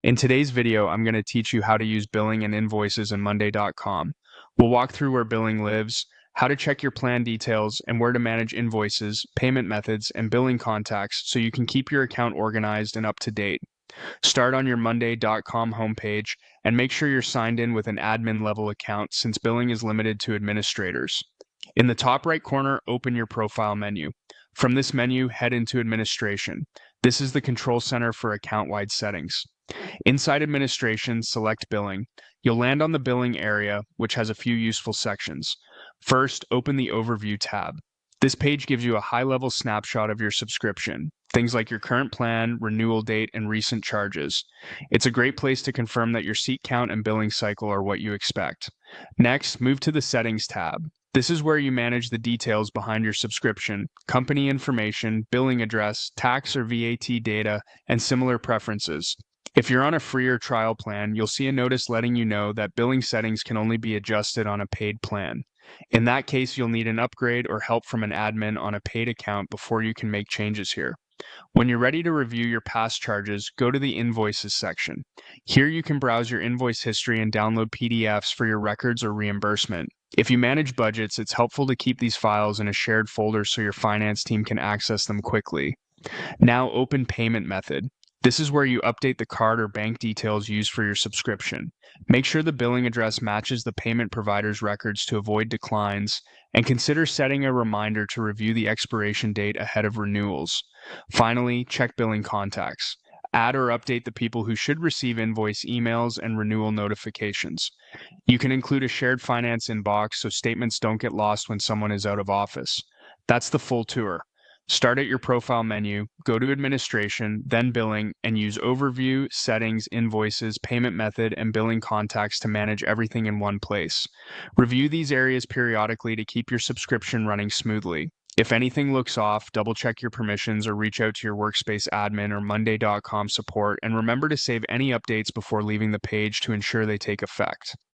In today's video, I'm going to teach you how to use billing and invoices in Monday.com. We'll walk through where billing lives, how to check your plan details, and where to manage invoices, payment methods, and billing contacts so you can keep your account organized and up to date. Start on your Monday.com homepage and make sure you're signed in with an admin level account since billing is limited to administrators. In the top right corner, open your profile menu. From this menu, head into administration. This is the control center for account-wide settings. Inside administration, select billing. You'll land on the billing area, which has a few useful sections. First, open the overview tab. This page gives you a high-level snapshot of your subscription, things like your current plan, renewal date, and recent charges. It's a great place to confirm that your seat count and billing cycle are what you expect. Next, move to the settings tab. This is where you manage the details behind your subscription, company information, billing address, tax or VAT data, and similar preferences. If you're on a free or trial plan, you'll see a notice letting you know that billing settings can only be adjusted on a paid plan. In that case, you'll need an upgrade or help from an admin on a paid account before you can make changes here. When you're ready to review your past charges, go to the Invoices section. Here you can browse your invoice history and download PDFs for your records or reimbursement. If you manage budgets, it's helpful to keep these files in a shared folder so your finance team can access them quickly. Now open Payment Method. This is where you update the card or bank details used for your subscription. Make sure the billing address matches the payment provider's records to avoid declines, and consider setting a reminder to review the expiration date ahead of renewals. Finally, check billing contacts. Add or update the people who should receive invoice emails and renewal notifications. You can include a shared finance inbox so statements don't get lost when someone is out of office. That's the full tour. Start at your profile menu, go to administration, then billing, and use overview, settings, invoices, payment method, and billing contacts to manage everything in one place. Review these areas periodically to keep your subscription running smoothly. If anything looks off, double check your permissions or reach out to your workspace admin or Monday.com support, and remember to save any updates before leaving the page to ensure they take effect.